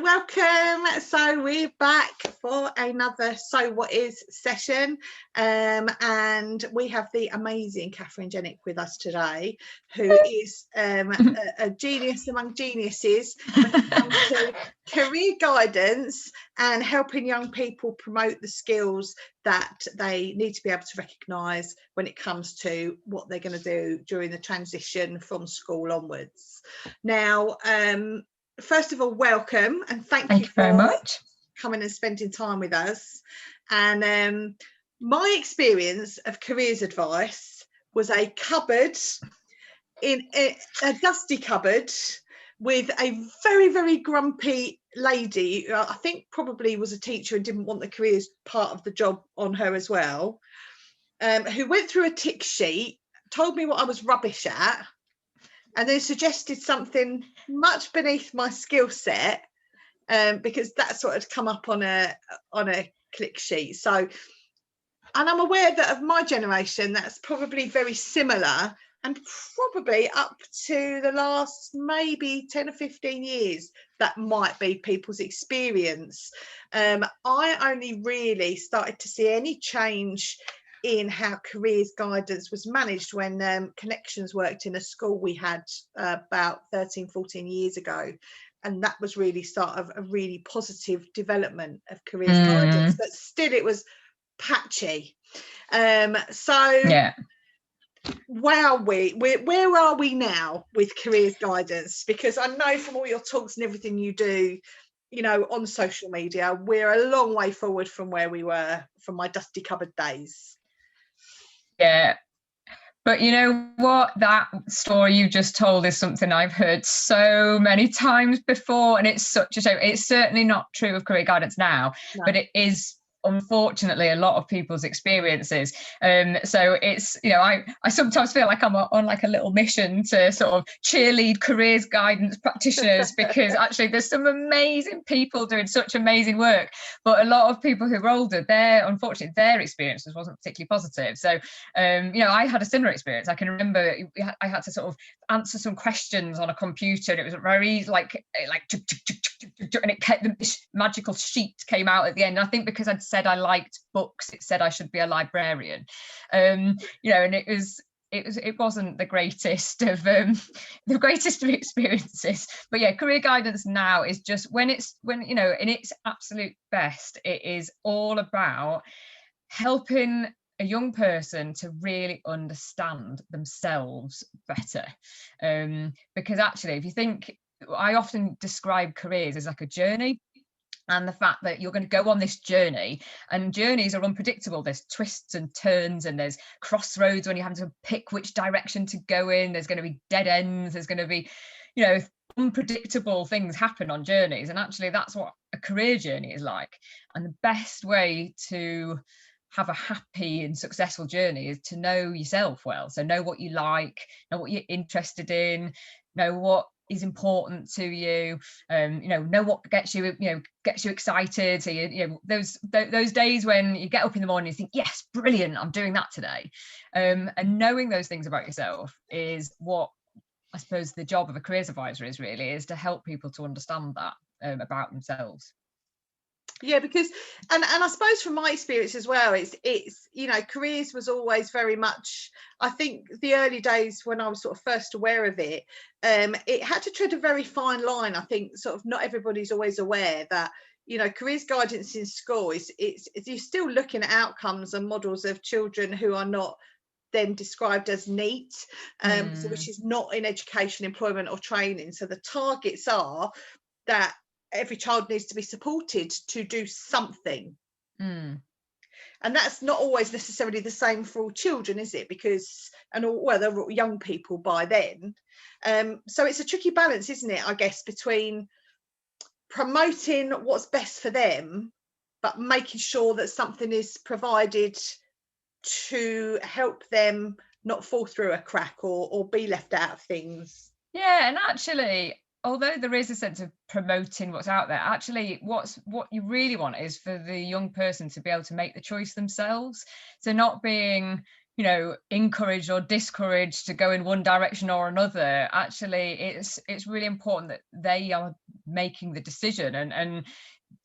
welcome. So we're back for another So What Is session, and we have the amazing Katherine with us today, who is a genius among geniuses when it comes to career guidance and helping young people promote the skills that they need to be able to recognise when it comes to what they're going to do during the transition from school onwards. Now, first of all, welcome and thank you very much coming and spending time with us. And my experience of careers advice was a cupboard, in a dusty cupboard, with a very, very grumpy lady, I think probably was a teacher and didn't want the careers part of the job on her as well, who went through a tick sheet, told me what I was rubbish at, and then suggested something much beneath my skill set, because that's what had come up on a click sheet. So, and I'm aware that of my generation, that's probably very similar, and probably up to the last maybe 10 or 15 years, that might be people's experience. I only really started to see any change in how careers guidance was managed when Connections worked in a school we had about 13-14 years ago, and that was really start of a really positive development of careers guidance, but still it was patchy. Yeah. Where are we now with careers guidance? Because I know from all your talks and everything you do, you know, on social media, we're a long way forward from where we were from my dusty cupboard days. Yeah, but you know what, that story you just told is something I've heard so many times before, and it's such a shame. It's certainly not true of career guidance now, no. But it is unfortunately a lot of people's experiences. So it's, you know, I sometimes feel like I'm on like a little mission to sort of cheerlead careers guidance practitioners, because actually there's some amazing people doing such amazing work, but a lot of people who are older, unfortunately their experiences wasn't particularly positive. So you know, I had a similar experience. I can remember I had to sort of answer some questions on a computer, and it was very like and it kept, this magical sheet came out at the end. And I think because I'd said I liked books, it said I should be a librarian. You know, and it wasn't the greatest of experiences. But yeah, career guidance now is just when you know, in its absolute best, it is all about helping a young person to really understand themselves better. Because actually, if you think, I often describe careers as like a journey, and the fact that you're going to go on this journey, and journeys are unpredictable. There's twists and turns, and there's crossroads when you have to pick which direction to go in. There's going to be dead ends. There's going to be, you know, unpredictable things happen on journeys. And actually that's what a career journey is like. And the best way to have a happy and successful journey is to know yourself well. So know what you like, know what you're interested in, know what is important to you, you know what gets you excited. So you know those days when you get up in the morning and you think, yes, brilliant, I'm doing that today. And knowing those things about yourself is what I suppose the job of a careers advisor is to help people to understand that about themselves. Yeah, because and I suppose from my experience as well, it's you know, careers was always very much, I think the early days when I was sort of first aware of it, it had to tread a very fine line. I think sort of not everybody's always aware that, you know, careers guidance in school is you're still looking at outcomes and models of children who are not then described as neat, so which is not in education, employment or training. So the targets are that every child needs to be supported to do something. And that's not always necessarily the same for all children, is it? Because, they're all young people by then. So it's a tricky balance, isn't it, I guess, between promoting what's best for them, but making sure that something is provided to help them not fall through a crack or be left out of things. Yeah, and actually, although there is a sense of promoting what's out there, actually what you really want is for the young person to be able to make the choice themselves. So not being, you know, encouraged or discouraged to go in one direction or another. Actually, it's really important that they are making the decision. And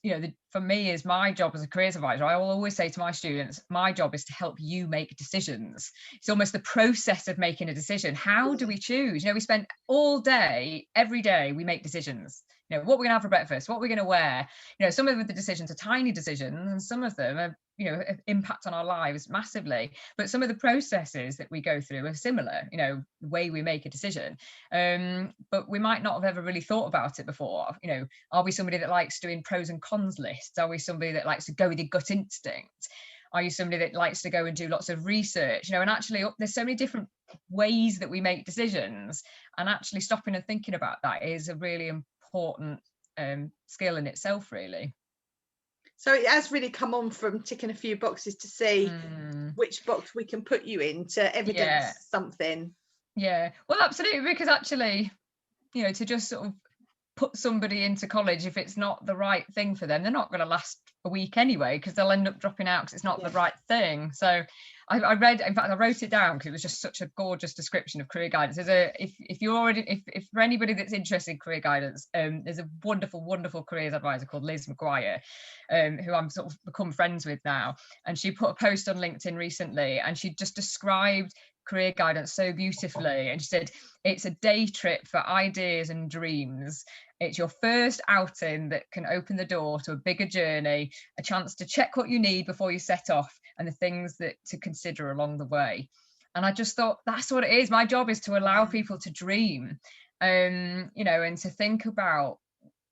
you know, for me, is my job as a careers advisor, I will always say to my students, my job is to help you make decisions. It's almost the process of making a decision. How do we choose? You know, we spend all day, every day, we make decisions. You know, what we're going to have for breakfast, what we're going to wear. You know, some of the decisions are tiny decisions, and some of them are, you know, impact on our lives massively. But some of the processes that we go through are similar, you know, the way we make a decision. But we might not have ever really thought about it before. You know, are we somebody that likes doing pros and cons lists? Are we somebody that likes to go with your gut instinct? Are you somebody that likes to go and do lots of research? You know, and actually there's so many different ways that we make decisions, and actually stopping and thinking about that is a really important skill in itself, really. So it has really come on from ticking a few boxes to see which box we can put you in to evidence something. Yeah, well, absolutely, because actually, you know, to just sort of put somebody into college, if it's not the right thing for them, they're not going to last a week anyway, because they'll end up dropping out because it's not the right thing. So I read, in fact, I wrote it down because it was just such a gorgeous description of career guidance. If you're already, if for anybody that's interested in career guidance, there's a wonderful careers advisor called Liz McGuire, who I'm sort of become friends with now. And she put a post on LinkedIn recently, and she just described career guidance so beautifully. And she said, it's a day trip for ideas and dreams. It's your first outing that can open the door to a bigger journey, a chance to check what you need before you set off, and the things that to consider along the way. And I just thought, that's what it is. My job is to allow people to dream, you know, and to think about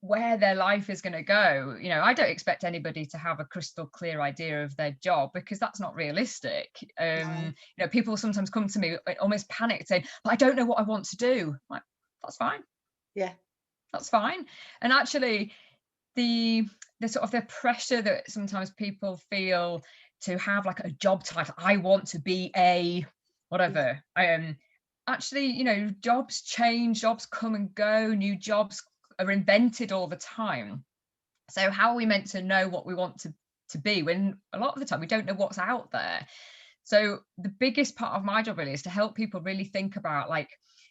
where their life is going to go. You know, I don't expect anybody to have a crystal clear idea of their job, because that's not realistic. You know, people sometimes come to me almost panicked saying, but I don't know what I want to do. I'm like, that's fine. Yeah, that's fine. And actually the sort of the pressure that sometimes people feel to have like a job title, I want to be a whatever. Actually, you know, jobs change, jobs come and go, new jobs are invented all the time. So how are we meant to know what we want to be when a lot of the time we don't know what's out there? So the biggest part of my job really is to help people really think about, like,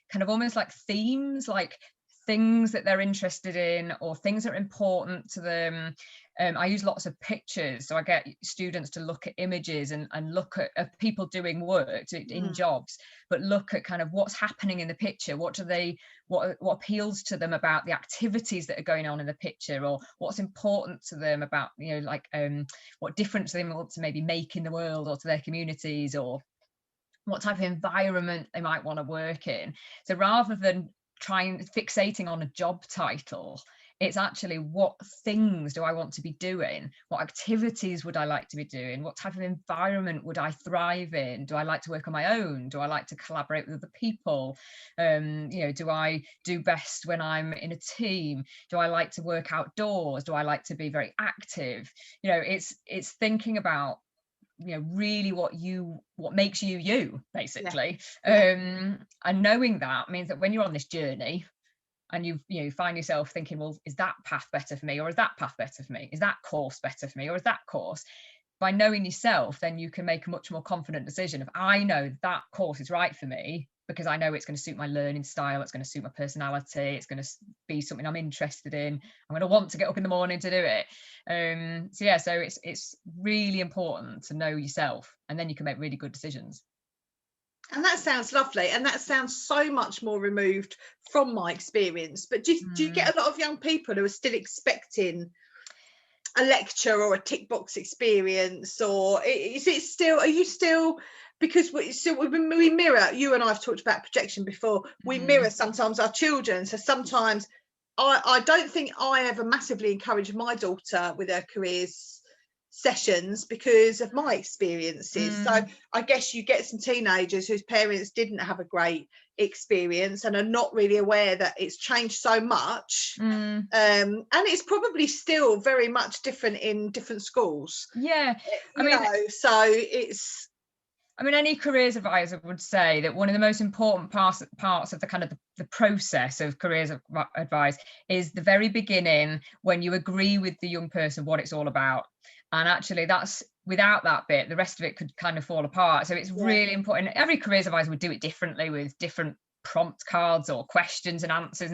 kind of almost like themes, like things that they're interested in or things that are important to them. I use lots of pictures, so I get students to look at images and look at people doing work in jobs, but look at kind of what's happening in the picture. What appeals to them about the activities that are going on in the picture, or what's important to them about, you know, like what difference they want to maybe make in the world or to their communities, or what type of environment they might want to work in. So rather than fixating on a job title, it's actually, what things do I want to be doing? What activities would I like to be doing? What type of environment would I thrive in? Do I like to work on my own? Do I like to collaborate with other people? You know, do I do best when I'm in a team? Do I like to work outdoors? Do I like to be very active? You know, it's thinking about, you know, really what makes you basically. And knowing that means that when you're on this journey and you find yourself thinking, well, is that path better for me, or is that path better for me? Is that course better for me, or is that course? By knowing yourself, then you can make a much more confident decision of, I know that course is right for me because I know it's going to suit my learning style, it's going to suit my personality, it's going to be something I'm interested in, I'm going to want to get up in the morning to do it. So it's really important to know yourself, and then you can make really good decisions. And that sounds lovely, and that sounds so much more removed from my experience. But do you get a lot of young people who are still expecting a lecture or a tick box experience, or is it still, are you still, because we mirror, you and I have talked about projection before, we mirror sometimes our children. So sometimes I don't think I ever massively encourage my daughter with her careers sessions because of my experiences. So I guess you get some teenagers whose parents didn't have a great experience and are not really aware that it's changed so much, and it's probably still very much different in different schools. I mean, any careers advisor would say that one of the most important parts of the kind of the process of careers advice is the very beginning, when you agree with the young person what it's all about. And actually, that's, without that bit, the rest of it could kind of fall apart. So it's really important. Every careers advisor would do it differently with different prompt cards or questions and answers,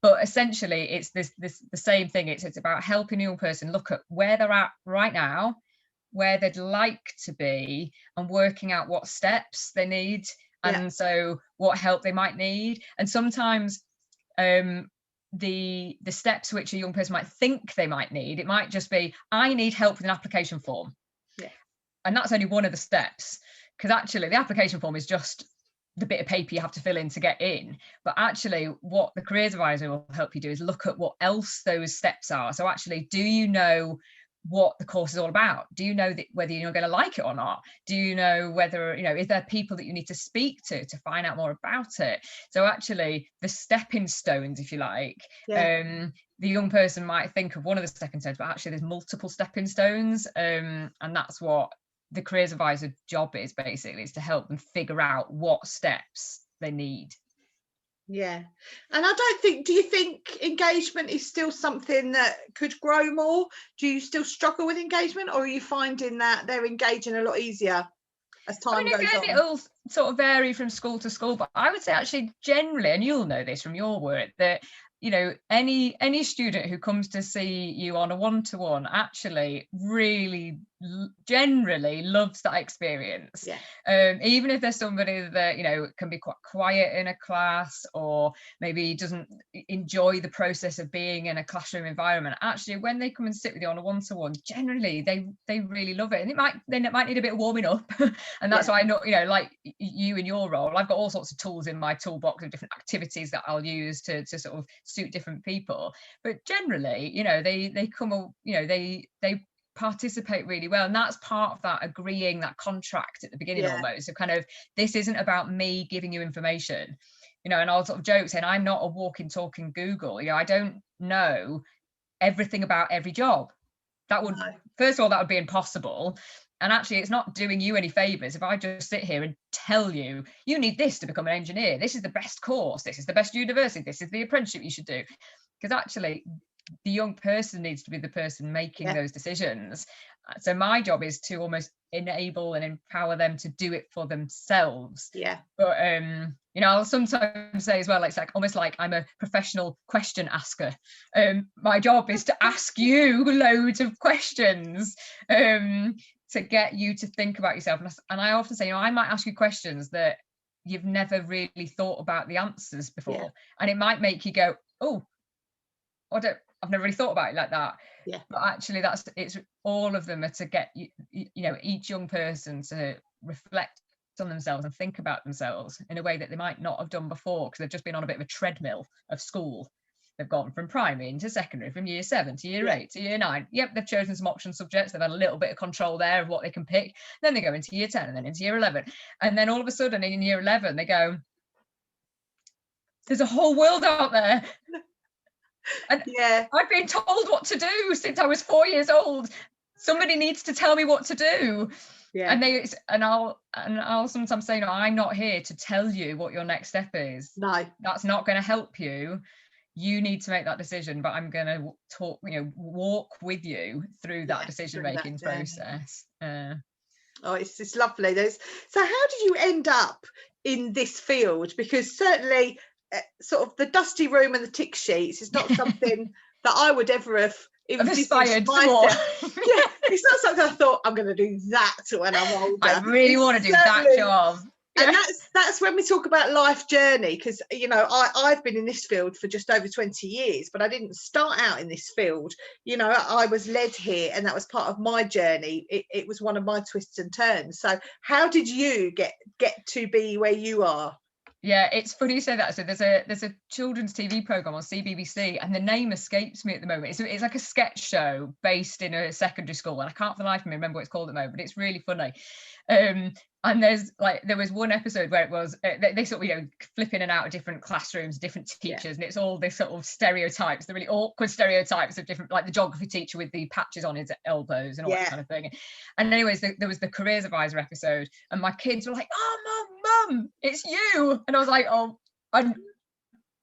but essentially it's the same thing. It's about helping a young person look at where they're at right now, where they'd like to be, and working out what steps they need, and so what help they might need. And sometimes the steps which a young person might think they might need, it might just be, I need help with an application form. And that's only one of the steps, because actually the application form is just the bit of paper you have to fill in to get in. But actually what the careers advisor will help you do is look at what else those steps are. So actually, do you know what the course is all about? Do you know that whether you're going to like it or not? Do you know whether, is there people that you need to speak to find out more about it? So actually the stepping stones, if you like, the young person might think of one of the stepping stones, but actually there's multiple stepping stones, and that's what the careers advisor job is, basically, is to help them figure out what steps they need. And I don't think, do you think engagement is still something that could grow more? Do you still struggle with engagement, or are you finding that they're engaging a lot easier as time goes on? It'll sort of vary from school to school, but I would say actually generally, and you'll know this from your work, that any student who comes to see you on a one-to-one actually really generally loves that experience. Even if there's somebody that can be quite quiet in a class, or maybe doesn't enjoy the process of being in a classroom environment, actually when they come and sit with you on a one-to-one, generally they really love it. And they might need a bit of warming up and that's why I know, like you in your role, I've got all sorts of tools in my toolbox of different activities that I'll use to sort of suit different people. But generally, they come, they participate really well, and that's part of that agreeing, that contract at the beginning, almost. So kind of, this isn't about me giving you information, and I'll sort of joke saying I'm not a walking talking Google. I don't know everything about every job. That would, first of all, that would be impossible. And actually, it's not doing you any favors if I just sit here and tell you, you need this to become an engineer. This is the best course. This is the best university. This is the apprenticeship you should do. Because actually, the young person needs to be the person making those decisions. So my job is to almost enable and empower them to do it for themselves. But I'll sometimes say as well, it's like almost like I'm a professional question asker. My job is to ask you loads of questions to get you to think about yourself. And I often say, I might ask you questions that you've never really thought about the answers before, and it might make you go, oh, I've never really thought about it like that. But actually, it's all of them are to get each young person to reflect on themselves and think about themselves in a way that they might not have done before, because they've just been on a bit of a treadmill of school. They've gone from primary into secondary, from year 7 to year 8 to year 9. Yep, they've chosen some option subjects. They've had a little bit of control there of what they can pick. Then they go into year 10 and then into year 11. And then all of a sudden in year 11, they go, there's a whole world out there. And I've been told what to do since I was 4 years old. Somebody needs to tell me what to do. And I'll sometimes say, no, I'm not here to tell you what your next step is. No, that's not going to help you. You need to make that decision, but I'm going to walk with you through that decision making process. It's lovely. So how did you end up in this field? Because certainly sort of the dusty room and the tick sheets is not something that I would ever have aspired for. It's not something I thought I'm going to do that when I'm older. I really want to do that job. And that's when we talk about life journey, because I've been in this field for just over 20 years, but I didn't start out in this field. I was led here, and that was part of my journey. It was one of my twists and turns. So how did you get to be where you are? Yeah, it's funny you say that. So there's a children's TV program on CBBC, and the name escapes me at the moment. It's like a sketch show based in a secondary school, and I can't for the life of me remember what it's called at the moment, but it's really funny. And there was one episode where it was they sort of flip in and out of different classrooms, different teachers, and it's all this sort of stereotypes, the really awkward stereotypes of different, like the geography teacher with the patches on his elbows and all that kind of thing. And anyways, there was the careers advisor episode, and my kids were like, "Oh, mum, it's you!" And I was like, "Oh,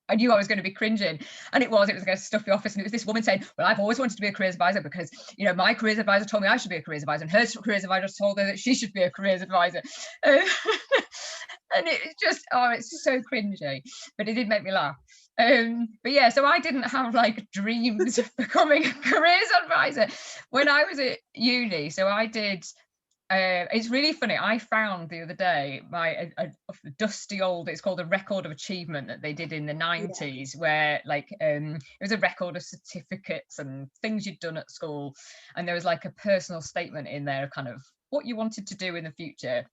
I knew I was going to be cringing, and it was like a stuffy office, and it was this woman saying, well, I've always wanted to be a careers advisor because, you know, my careers advisor told me I should be a careers advisor, and her careers advisor told her that she should be a careers advisor. And it's just, oh, it's so cringy, but it did make me laugh. But yeah, so I didn't have like dreams of becoming a careers advisor when I was at uni. So I did, it's really funny. I found the other day a dusty old, it's called a record of achievement that they did in the 90s, where like it was a record of certificates and things you'd done at school, and there was like a personal statement in there of kind of what you wanted to do in the future.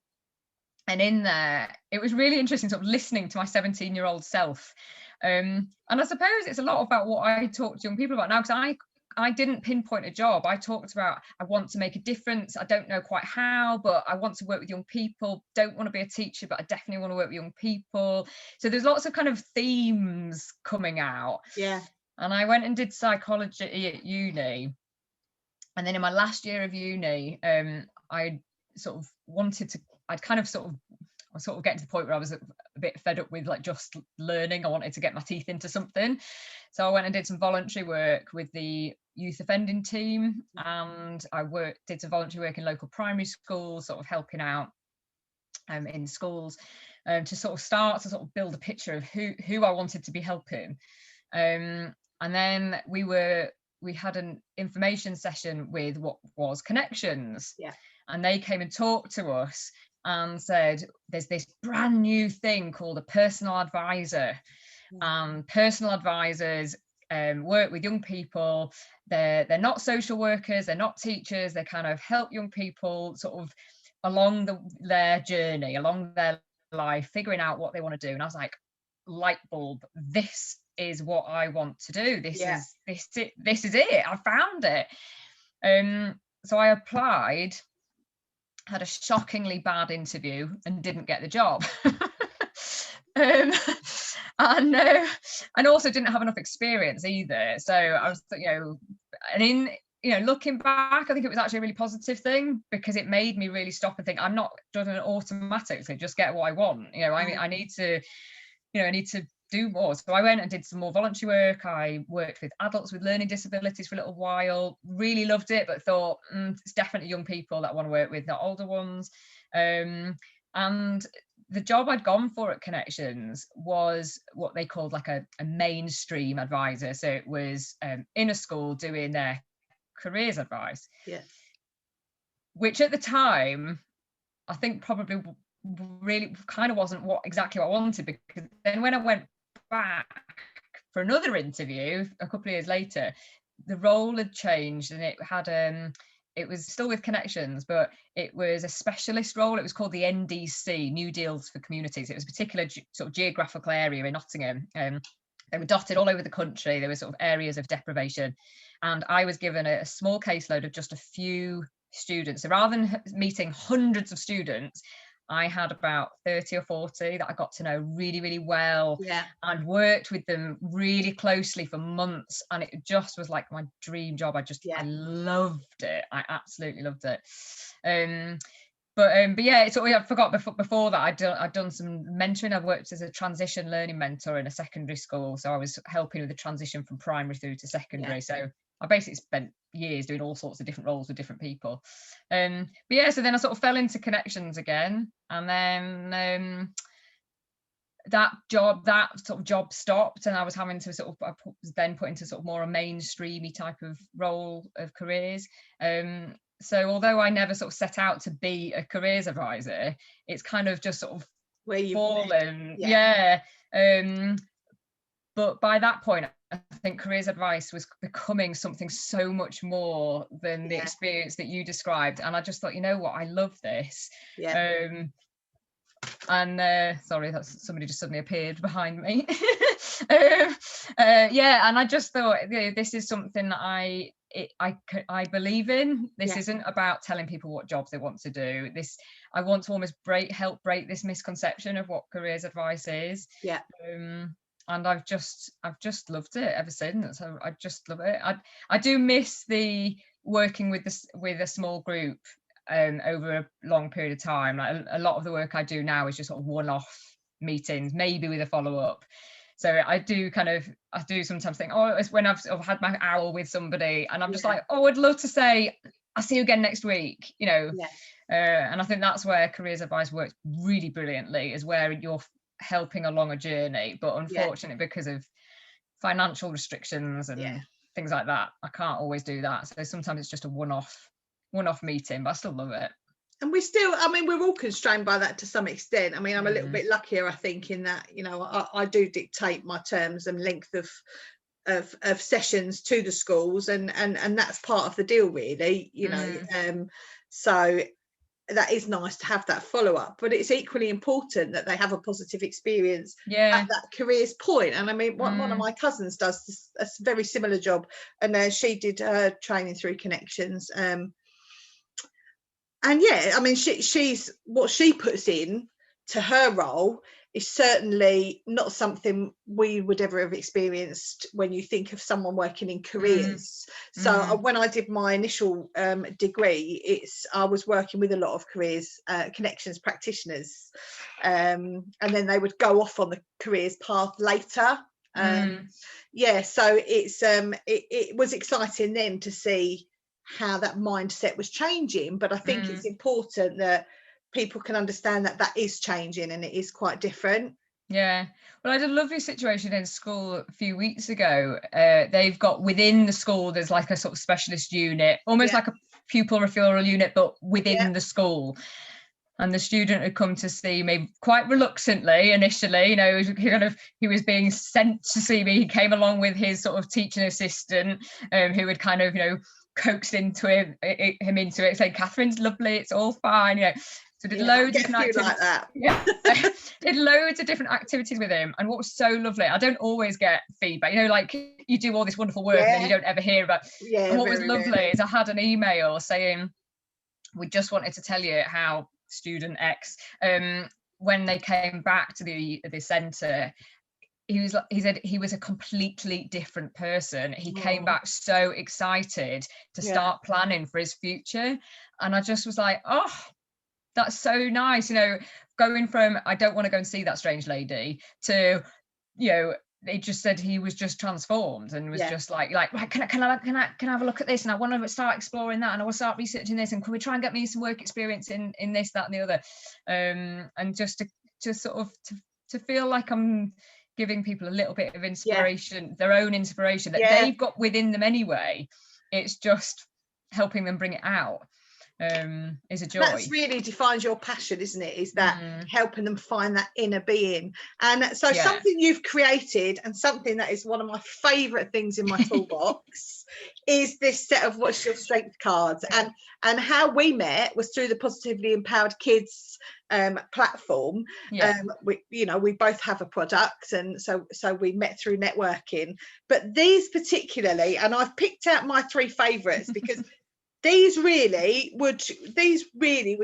And in there, it was really interesting sort of listening to my 17-year-old self. And I suppose it's a lot about what I talk to young people about now, because I didn't pinpoint a job. I talked about, I want to make a difference. I don't know quite how, but I want to work with young people. Don't want to be a teacher, but I definitely want to work with young people. So there's lots of kind of themes coming out. Yeah. And I went and did psychology at uni. And then in my last year of uni, I sort of wanted to, I was sort of getting to the point where I was a bit fed up with like just learning. I wanted to get my teeth into something. So I went and did some voluntary work with the youth offending team, and I did some voluntary work in local primary schools, sort of helping out in schools, to sort of start to sort of build a picture of who I wanted to be helping. And then we had an information session with what was Connections. Yeah. And they came and talked to us and said, there's this brand new thing called a personal advisor. And personal advisors work with young people. They're not social workers, they're not teachers, they kind of help young people sort of along their journey, along their life, figuring out what they want to do. And I was like, light bulb, this is what I want to do. This is it. I found it. So I applied, had a shockingly bad interview and didn't get the job. And also didn't have enough experience either. So I was, looking back, I think it was actually a really positive thing, because it made me really stop and think, I'm not doing it automatically just get what I want. I need to do more. So I went and did some more voluntary work. I worked with adults with learning disabilities for a little while, really loved it, but thought it's definitely young people that I want to work with, not older ones. And the job I'd gone for at Connections was what they called like a mainstream advisor. So it was in a school doing their careers advice, which at the time I think probably really kind of wasn't exactly what I wanted, because then when I went back for another interview a couple of years later, the role had changed, and it was still with Connections, but it was a specialist role. It was called the NDC, New Deals for Communities. It was a particular sort of geographical area in Nottingham. They were dotted all over the country. There were sort of areas of deprivation, and I was given a small caseload of just a few students. So rather than meeting hundreds of students, I had about 30 or 40 that I got to know really, really well, and worked with them really closely for months. And it just was like my dream job. I loved it. I absolutely loved it. But yeah, it's I forgot before that I'd done some mentoring. I've worked as a transition learning mentor in a secondary school. So I was helping with the transition from primary through to secondary. So I basically spent years doing all sorts of different roles with different people. But yeah, so then I sort of fell into Connections again, and then that sort of job stopped, and I was having to I was then put into sort of more a mainstreamy type of role of careers. So although I never sort of set out to be a careers advisor, it's kind of just sort of where you've fallen. But by that point, I think careers advice was becoming something so much more than the experience that you described. And I just thought, you know what, I love this. And sorry, that's somebody just suddenly appeared behind me. And I just thought, this is something that I believe in. This isn't about telling people what jobs they want to do. I want to almost help break this misconception of what careers advice is. And I've just loved it ever since. I just love it. I do miss the working with a small group over a long period of time. Like a lot of the work I do now is just sort of one-off meetings, maybe with a follow-up. So I do sometimes think, oh, it's when I've sort of had my hour with somebody and I'm just like, oh, I'd love to say I'll see you again next week, you know. And I think that's where careers advice works really brilliantly, is where you're helping along a journey, but unfortunately because of financial restrictions and things like that, I can't always do that. So sometimes it's just a one-off meeting, but I still love it. And we're all constrained by that to some extent. I mean, I'm a little bit luckier, I think, in that, you know, I do dictate my terms and length of sessions to the schools, and that's part of the deal, really, you know. So that is nice to have that follow-up, but it's equally important that they have a positive experience at that careers point. And I mean, one of my cousins does a very similar job, and she did her training through Connections, and I mean, she's what she puts in to her role is certainly not something we would ever have experienced when you think of someone working in careers. So when I did my initial degree, I was working with a lot of careers Connections practitioners, and then they would go off on the careers path later. So it was exciting then to see how that mindset was changing, but I think it's important that people can understand that that is changing and it is quite different. Well, I had a lovely situation in school a few weeks ago. They've got within the school, there's like a sort of specialist unit, almost like a pupil referral unit, but within the school. And the student had come to see me quite reluctantly initially, you know, he was being sent to see me. He came along with his sort of teaching assistant, who had kind of, you know, coaxed into him into it, saying, Catherine's lovely, it's all fine, you know. So did loads of different activities. Like that. Did loads of different activities with him. And what was so lovely, I don't always get feedback, you know, like you do all this wonderful work and then you don't ever hear about. And what was lovely is I had an email saying, we just wanted to tell you how student X, when they came back to the centre, he said he was a completely different person. He came back so excited to start planning for his future. And I just was like, oh, that's so nice, you know, going from I don't want to go and see that strange lady to, you know, they just said he was just transformed and was just like right, can I have a look at this, and I want to start exploring that, and I want to start researching this, and can we try and get me some work experience in this, that and the other, and just to sort of to feel like I'm giving people a little bit of inspiration, their own inspiration that they've got within them anyway. It's just helping them bring it out. Is a joy. That's really defines your passion, isn't it? Is that helping them find that inner being. And so something you've created, and something that is one of my favourite things in my toolbox, is this set of What's Your Strength cards. And how we met was through the Positively Empowered Kids platform. We both have a product, and so we met through networking. But these particularly, and I've picked out my 3 favourites because these really would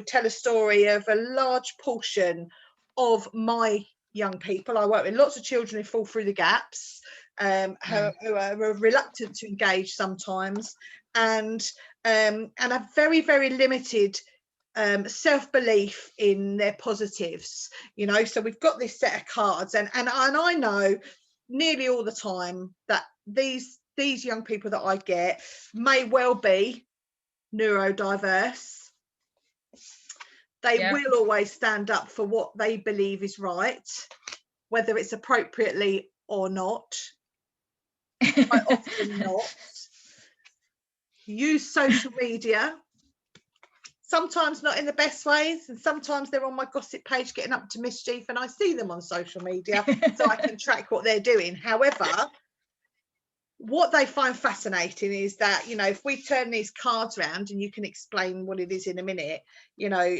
tell a story of a large portion of my young people. I work with lots of children who fall through the gaps, who are reluctant to engage sometimes, and have very, very limited self-belief in their positives, you know. So we've got this set of cards, and I know nearly all the time that these young people that I get may well be neurodiverse. They will always stand up for what they believe is right, whether it's appropriately or not. Quite often not. Use social media, sometimes not in the best ways, and sometimes they're on my gossip page getting up to mischief, and I see them on social media so I can track what they're doing. However, what they find fascinating is that, you know, if we turn these cards around, and you can explain what it is in a minute, you know,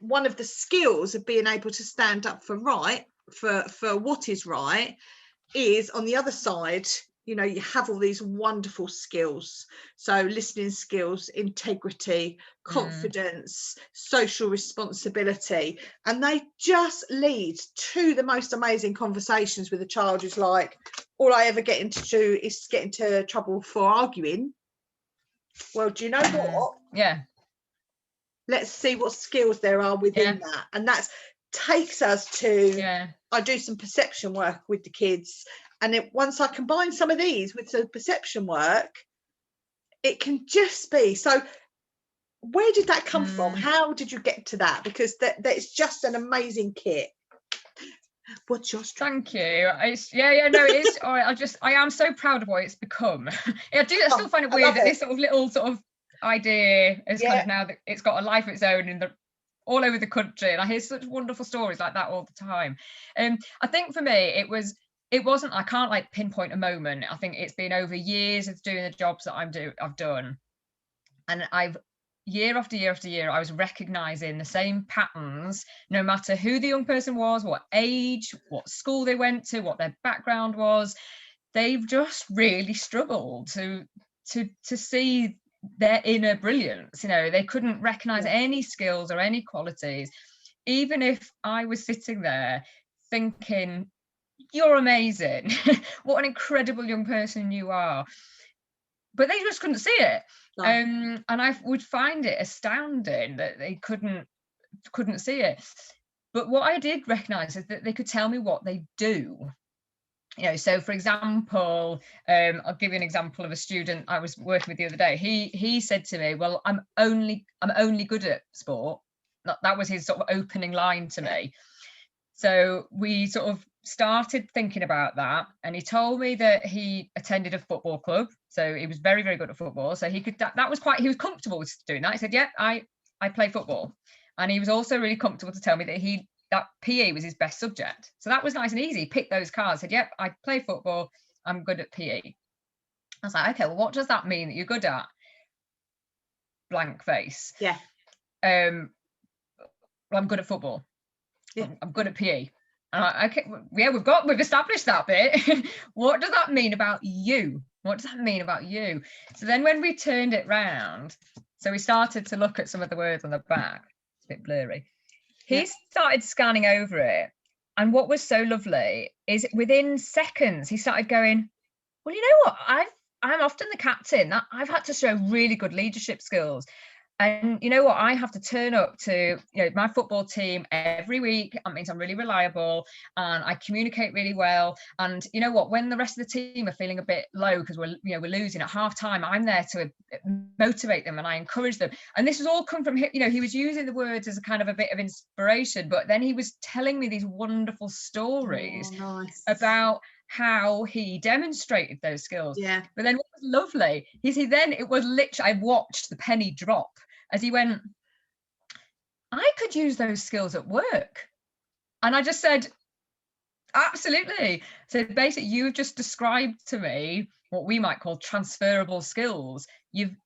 one of the skills of being able to stand up for what is right is on the other side. You know, you have all these wonderful skills. So listening skills, integrity, confidence, social responsibility. And they just lead to the most amazing conversations with a child who's like, all I ever get into is get into trouble for arguing. Well, do you know what? Yeah. Let's see what skills there are within that. And takes us to, Yeah. I do some perception work with the kids, and once I combine some of these with the perception work, it can just be so. Where did that come from? How did you get to that? Because that's just an amazing kit. What's your strength? Thank you. It's, no, it is. I am so proud of what it's become. I still find it weird that this sort of little sort of idea is kind of now that it's got a life of its own in all over the country, and I hear such wonderful stories like that all the time. I think for me it wasn't, I can't like pinpoint a moment. I think it's been over years of doing the jobs that I've done, and I've year after year after year, I was recognizing the same patterns, no matter who the young person was, what age, what school they went to, what their background was. They've just really struggled to see their inner brilliance. You know, they couldn't recognize any skills or any qualities, even if I was sitting there thinking, you're amazing, what an incredible young person you are, but they just couldn't see it. No. And I would find it astounding that they couldn't see it. But what I did recognize is that they could tell me what they do. You know, so for example, I'll give you an example of a student I was working with the other day. He said to me, well, I'm only good at sport. That was his sort of opening line to me. So we sort of started thinking about that, and he told me that he attended a football club, so he was very, very good at football. So he could, that was quite, he was comfortable with doing that. He said, yeah, I play football. And he was also really comfortable to tell me that PE was his best subject. So that was nice and easy. He picked those cards, said, yep, I play football, I'm good at PE. I was like, okay, well, what does that mean that you're good at? Blank face. Yeah. Well, I'm good at football. Yeah. I'm good at PE. Okay, yeah, we've established that bit. What does that mean about you? What does that mean about you? So then when we turned it round, so we started to look at some of the words on the back. It's a bit blurry. He started scanning over it, and what was so lovely is within seconds he started going, well, you know what, I'm often the captain. I've had to show really good leadership skills. And you know what, I have to turn up to, you know, my football team every week. That means I'm really reliable and I communicate really well. And you know what, when the rest of the team are feeling a bit low because we're losing at half time, I'm there to motivate them and I encourage them. And this has all come from him. You know, he was using the words as a kind of a bit of inspiration, but then he was telling me these wonderful stories about how he demonstrated those skills. Yeah. But then what was lovely is it was literally, I watched the penny drop as he went, I could use those skills at work. And I just said, absolutely. So basically you've just described to me what we might call transferable skills. You've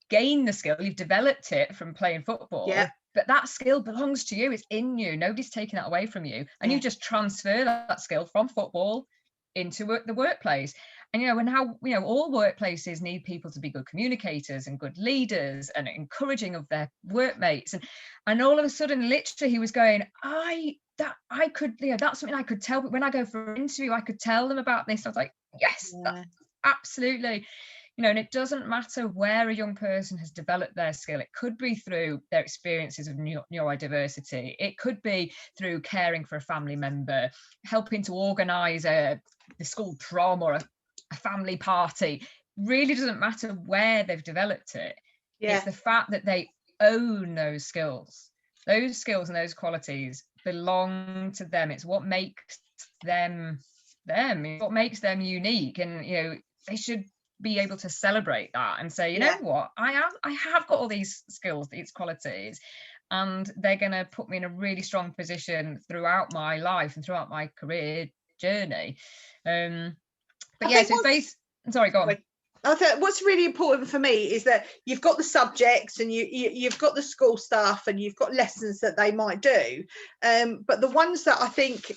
gained the skill, you've developed it from playing football. Yeah. But that skill belongs to you, it's in you. Nobody's taking that away from you. And you just transfer that skill from football into the workplace. And and how all workplaces need people to be good communicators and good leaders and encouraging of their workmates, and all of a sudden literally he was going, I could, that's something I could tell, but when I go for an interview I could tell them about this. I was like, yes, absolutely. And it doesn't matter where a young person has developed their skill. It could be through their experiences of neurodiversity. It could be through caring for a family member, helping to organise the school prom or a family party. Really doesn't matter where they've developed it. It's the fact that they own those skills. Those skills and those qualities belong to them. It's what makes them them. It's what makes them unique. And they should be able to celebrate that and say, you know what, I have got all these skills, these qualities, and they're going to put me in a really strong position throughout my life and throughout my career journey. But yeah, so it's based. Sorry, go on. I think what's really important for me is that you've got the subjects and you've got the school stuff and you've got lessons that they might do, but the ones that I think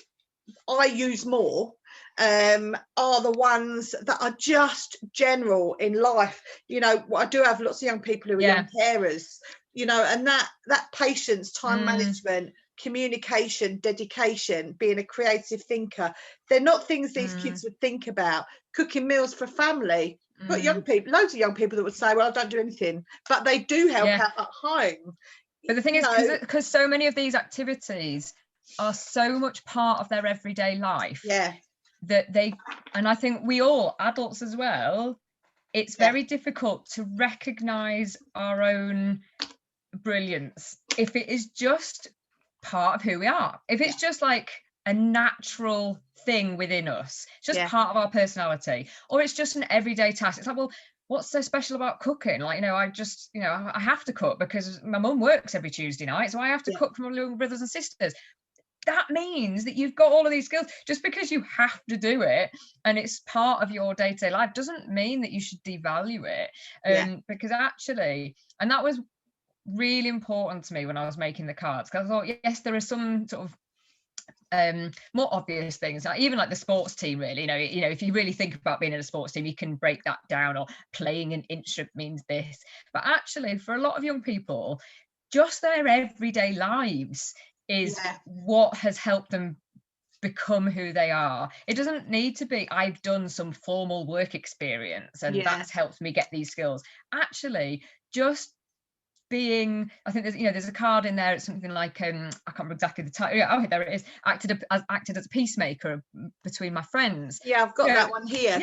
I use more are the ones that are just general in life. I do have lots of young people who are young carers, and that patience, time management, communication, dedication, being a creative thinker, they're not things these kids would think about. Cooking meals for family. Got young people, loads of young people that would say, well, I don't do anything, but they do help out at home. But the thing is, because so many of these activities are so much part of their everyday life. Yeah. That they, and I think we all, adults as well, it's very difficult to recognize our own brilliance if it is just part of who we are. If it's just like a natural thing within us, just part of our personality, or it's just an everyday task. It's like, well, what's so special about cooking? Like, I just, I have to cook because my mum works every Tuesday night, so I have to cook for my little brothers and sisters. That means that you've got all of these skills. Just because you have to do it and it's part of your day-to-day life doesn't mean that you should devalue it. Because actually, and that was really important to me when I was making the cards, because I thought, yes, there are some sort of more obvious things, like even like the sports team, really, if you really think about being in a sports team, you can break that down, or playing an instrument means this. But actually, for a lot of young people, just their everyday lives is what has helped them become who they are. It doesn't need to be, I've done some formal work experience and that's helped me get these skills. Actually, just being, I think there's a card in there, it's something like I can't remember exactly the title. Oh, there it is. Acted as a peacemaker between my friends. I've got that one here.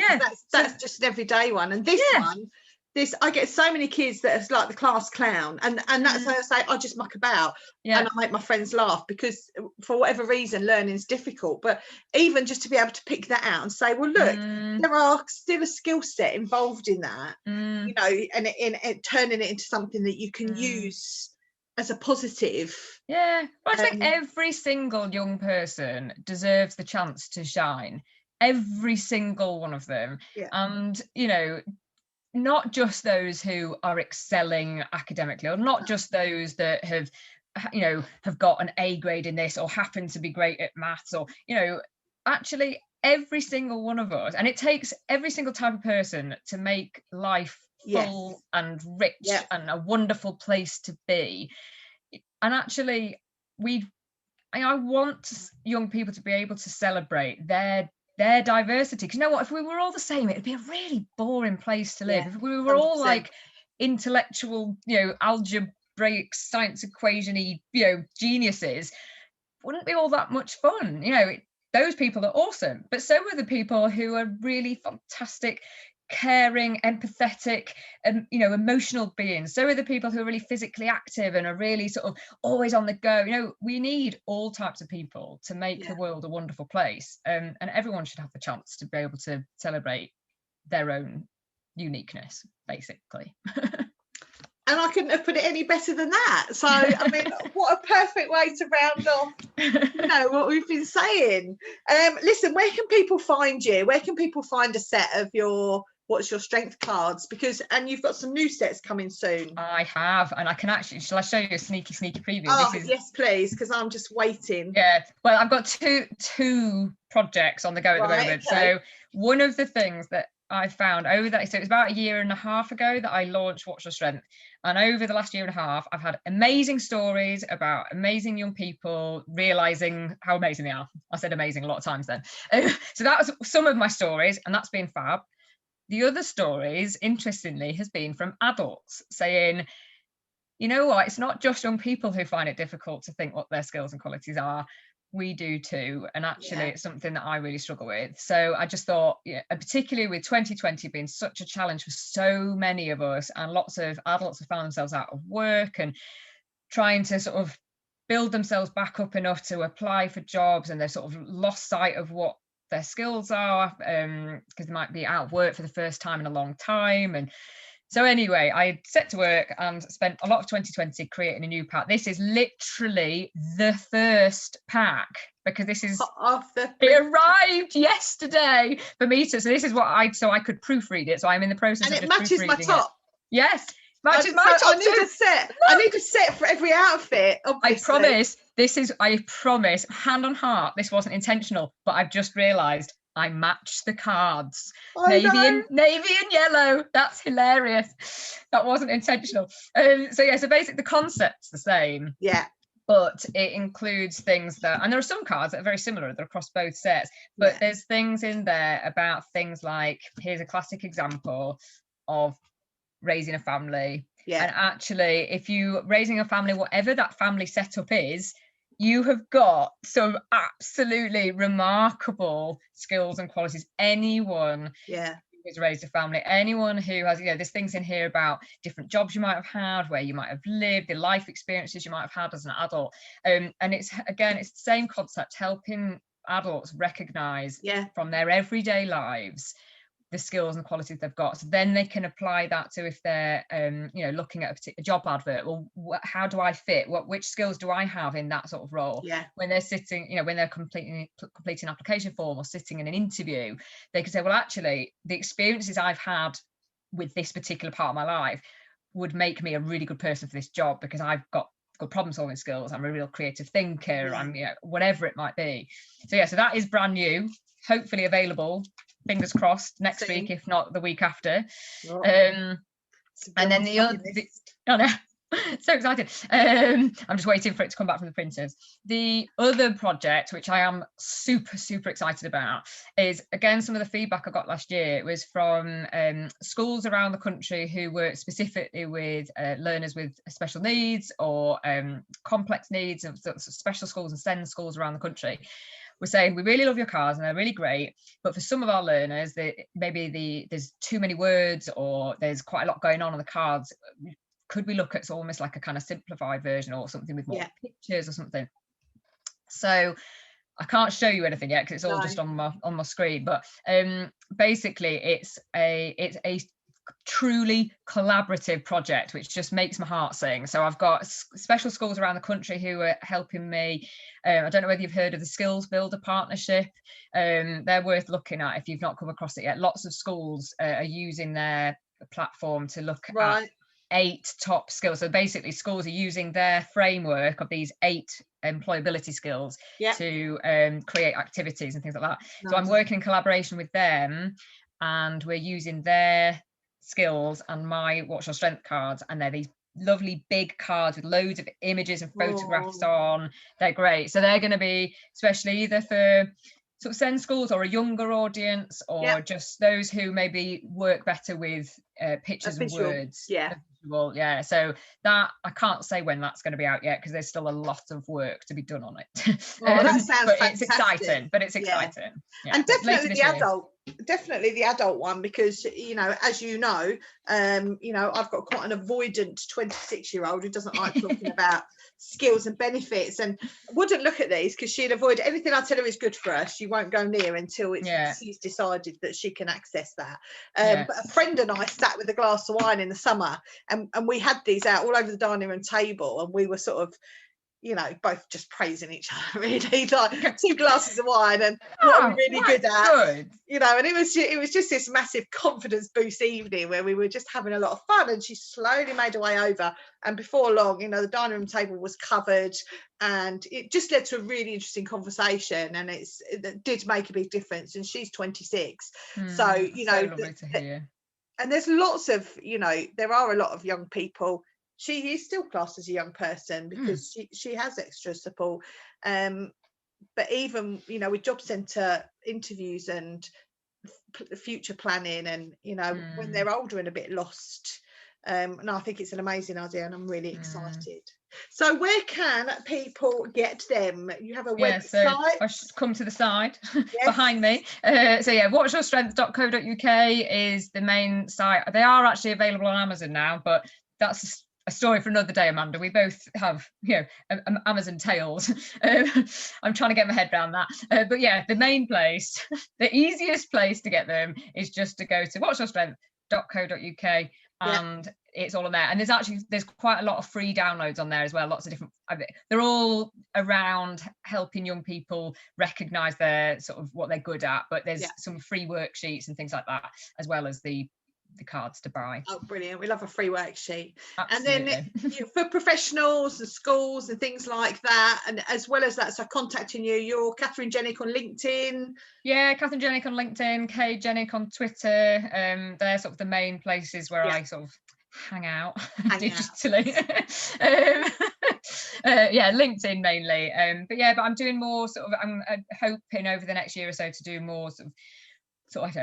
That's just an everyday one. And this one, I get so many kids that are like the class clown, and that's how I say, I just muck about and I make my friends laugh, because for whatever reason learning's difficult. But even just to be able to pick that out and say, well, look, there are still a skill set involved in that, and in turning it into something that you can use as a positive. I think every single young person deserves the chance to shine, every single one of them. And not just those who are excelling academically, or not just those that have got an A grade in this, or happen to be great at maths, or actually every single one of us. And it takes every single type of person to make life full and rich and a wonderful place to be. And actually, I want young people to be able to celebrate their diversity, because you know what, if we were all the same, it'd be a really boring place to live. If we were 100%. All like intellectual, algebraic science equation-y, geniuses, wouldn't be all that much fun. Those people are awesome, but so are the people who are really fantastic, caring, empathetic, and emotional beings. So are the people who are really physically active and are really sort of always on the go. We need all types of people to make the world a wonderful place, and everyone should have the chance to be able to celebrate their own uniqueness, basically. And I couldn't have put it any better than that. So, I mean, what a perfect way to round off, what we've been saying. Listen, where can people find you? Where can people find a set of your What's Your Strength cards? And you've got some new sets coming soon. I have, and I can actually, shall I show you a sneaky preview? Yes, please, because I'm just waiting. Well, I've got two projects on the go at the moment. Okay. So one of the things that I found so it was about a year and a half ago that I launched What's Your Strength. And over the last year and a half, I've had amazing stories about amazing young people realizing how amazing they are. I said amazing a lot of times then. So that was some of my stories, and that's been fab. The other stories, interestingly, has been from adults saying, you know what, it's not just young people who find it difficult to think what their skills and qualities are. We do too, and actually it's something that I really struggle with. So I just thought, particularly with 2020 being such a challenge for so many of us, and lots of adults have found themselves out of work and trying to sort of build themselves back up enough to apply for jobs, and they've sort of lost sight of what their skills are, because they might be out of work for the first time in a long time. And so anyway, I set to work and spent a lot of 2020 creating a new pack. This is literally the first pack, because this is it arrived yesterday for me to. So this is what I could proofread it. So I'm in the process of just proofreading it. And it matches my top. Yes, matches my top. I need a set for every outfit. Obviously. I promise, hand on heart, this wasn't intentional, but I've just realised I matched the cards. Navy and yellow. That's hilarious. That wasn't intentional. So basically the concept's the same. Yeah. But it includes things that, and there are some cards that are very similar, they're across both sets, but there's things in there about things like, here's a classic example of raising a family. And actually, if you raising a family, whatever that family setup is, you have got some absolutely remarkable skills and qualities. Anyone who's raised a family, anyone who has, there's things in here about different jobs you might have had, where you might have lived, the life experiences you might have had as an adult. And it's the same concept, helping adults recognize from their everyday lives the skills and qualities they've got, so then they can apply that to if they're looking at a particular job advert. Well, how do I fit? Which skills do I have in that sort of role? When they're sitting, when they're completing an application form or sitting in an interview, they can say, well, actually, the experiences I've had with this particular part of my life would make me a really good person for this job, because I've got good problem solving skills, I'm a real creative thinker, I'm whatever it might be. So that is brand new, hopefully available, fingers crossed, next week, if not the week after. And then so excited. I'm just waiting for it to come back from the printers. The other project, which I am super, super excited about, is, again, some of the feedback I got last year. It was from schools around the country who work specifically with learners with special needs or complex needs, of special schools and SEND schools around the country. We're saying, we really love your cards and they're really great, but for some of our learners, there's too many words, or there's quite a lot going on the cards. Could we look at almost like a kind of simplified version, or something with more pictures or something? So I can't show you anything yet, because it's all just on my screen, but basically it's a truly collaborative project, which just makes my heart sing. So I've got special schools around the country who are helping me. I don't know whether you've heard of the Skills Builder Partnership. They're worth looking at if you've not come across it yet. Lots of schools are using their platform to look at 8 top skills. So basically, schools are using their framework of these 8 employability skills to create activities and things like that. So I'm working in collaboration with them, and we're using their skills and my What's Your Strength cards, and they're these lovely big cards with loads of images and photographs on. They're great. So they're going to be especially either for sort of SEND schools or a younger audience, or just those who maybe work better with pictures and words. So that, I can't say when that's going to be out yet, because there's still a lot of work to be done on it. That sounds but fantastic. It's exciting. And definitely the adult one, because as I've got quite an avoidant 26-year-old who doesn't like talking about skills and benefits, and wouldn't look at these, because she'd avoid anything I tell her is good for her. She won't go near until she's decided that she can access that. But a friend and I sat with a glass of wine in the summer, and we had these out all over the dining room table, and we were sort of both just praising each other, really, like 2 glasses of wine and what are we really good at, and it was just this massive confidence boost evening where we were just having a lot of fun. And she slowly made her way over, and before long, the dining room table was covered, and it just led to a really interesting conversation, and it did make a big difference. And she's 26, so lovely to hear. And there's lots of there are a lot of young people. She is still classed as a young person, because she has extra support. But even, with job centre interviews and future planning, and, when they're older and a bit lost. And I think it's an amazing idea, and I'm really excited. So where can people get them? You have a website? So I should come to the side behind me. whatsyourstrength.co.uk is the main site. They are actually available on Amazon now, but that's a story for another day, Amanda. We both have Amazon tails. I'm trying to get my head around that, but the main place, the easiest place to get them is just to go to whatsyourstrength.co.uk, and it's all on there. And there's quite a lot of free downloads on there as well, lots of different. They're all around helping young people recognize their sort of what they're good at, but there's some free worksheets and things like that, as well as the cards to buy. Oh, brilliant. We love a free worksheet. Absolutely. And then for professionals and schools and things like that, and as well as that, so contacting you're Katherine Jennick on LinkedIn. Katherine Jennick on LinkedIn, Kay Jennick on Twitter. They're sort of the main places where I sort of hang out digitally. LinkedIn mainly. But I'm doing more I'm hoping over the next year or so to do more sort of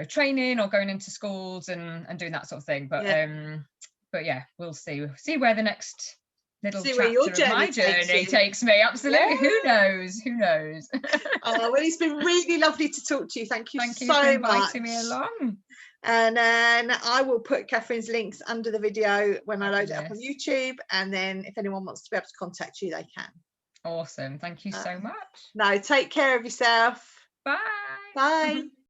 training, or going into schools and doing that sort of thing. But we'll see where the next little See where your chapter of my journey takes journey you. takes me. Absolutely. Yeah. Who knows? Who knows? Oh, well, it's been really lovely to talk to you. Thank you Thank you so for much. inviting me along. And then I will put Catherine's links under the video when I load it up on Fabulous. YouTube. And then if anyone wants to be able to contact you, they can. Awesome. Thank you so much. No, take care of yourself. Bye. Bye.